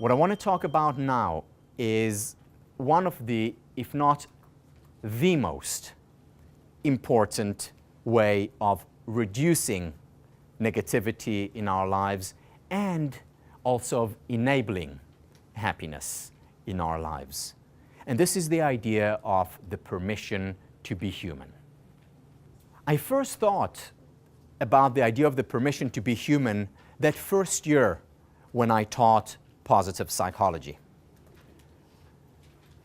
What I want to talk about now is one of the, if not the most important way of reducing negativity in our lives and also of enabling happiness in our lives. And this is the idea of the permission to be human. I first thought about the idea of the permission to be human that first year when I taught positive psychology.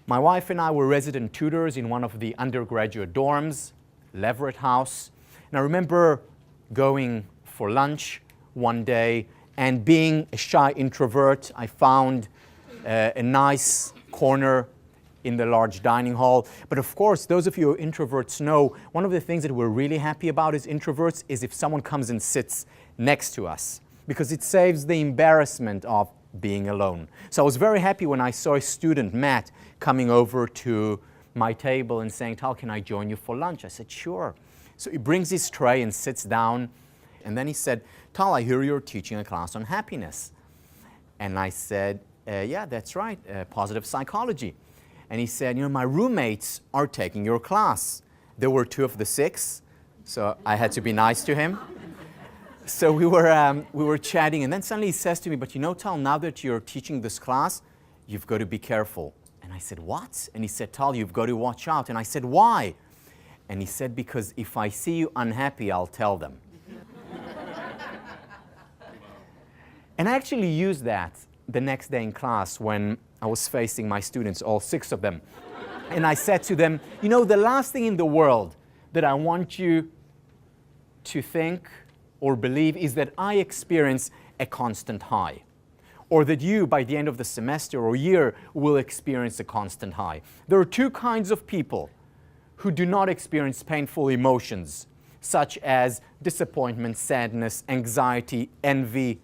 My wife and I were resident tutors in one of the undergraduate dorms, Leverett House, and I remember going for lunch one day and being a shy introvert, I found a nice corner in the large dining hall. But of course, those of you who are introverts know one of the things that we're really happy about as introverts is if someone comes and sits next to us, because it saves the embarrassment of being alone. So I was very happy when I saw a student, Matt, coming over to my table and saying, "Tal, can I join you for lunch?" I said, "Sure." So he brings his tray and sits down, and then he said, "Tal, I hear you're teaching a class on happiness." And I said, "Yeah, that's right, positive psychology." And he said, "You know, my roommates are taking your class." There were 2 of the 6, so I had to be nice to him. So we were chatting, and then suddenly he says to me, "But you know, Tal, now that you're teaching this class, you've got to be careful." And I said, "What?" And he said, "Tal, you've got to watch out." And I said, "Why?" And he said, "Because if I see you unhappy, I'll tell them." And I actually used that the next day in class when I was facing my students, all 6 of them. And I said to them, "You know, the last thing in the world that I want you to think or believe is that I experience a constant high, or that you, by the end of the semester or year, will experience a constant high. There are 2 kinds of people who do not experience painful emotions, such as disappointment, sadness, anxiety, envy,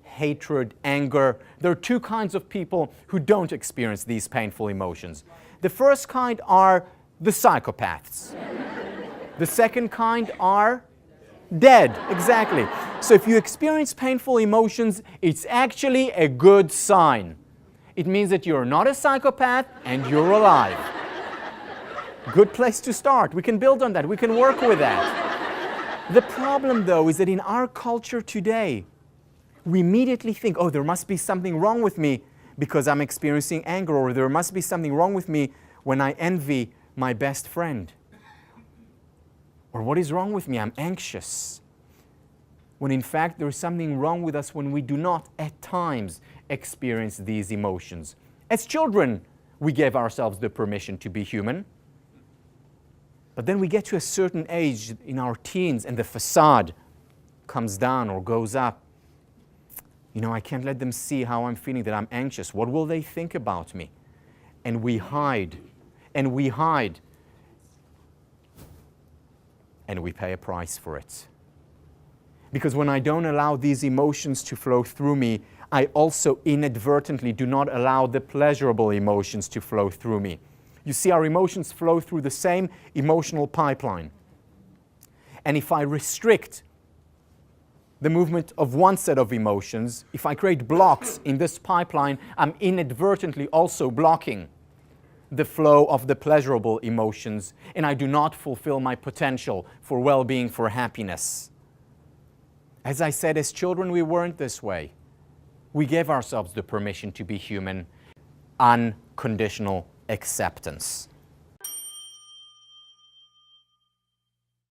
hatred, anger. There are 2 kinds of people who don't experience these painful emotions. The first kind are the psychopaths. The second kind are dead, exactly. So if you experience painful emotions, it's actually a good sign. It means that you're not a psychopath and you're alive. Good place to start. We can build on that. We can work with that. The problem, though, is that in our culture today, we immediately think, "Oh, there must be something wrong with me because I'm experiencing anger," or "There must be something wrong with me when I envy my best friend." Or "What is wrong with me? I'm anxious." When in fact there is something wrong with us when we do not at times experience these emotions. As children, we gave ourselves the permission to be human. But then we get to a certain age in our teens and the facade comes down or goes up. "You know, I can't let them see how I'm feeling, that I'm anxious. What will they think about me?" And we hide, and we hide. And we pay a price for it. Because when I don't allow these emotions to flow through me, I also inadvertently do not allow the pleasurable emotions to flow through me. You see, our emotions flow through the same emotional pipeline. And if I restrict the movement of one set of emotions, if I create blocks in this pipeline, I'm inadvertently also blocking the flow of the pleasurable emotions, and I do not fulfill my potential for well-being, for happiness. As I said, as children, we weren't this way. We gave ourselves the permission to be human, unconditional acceptance.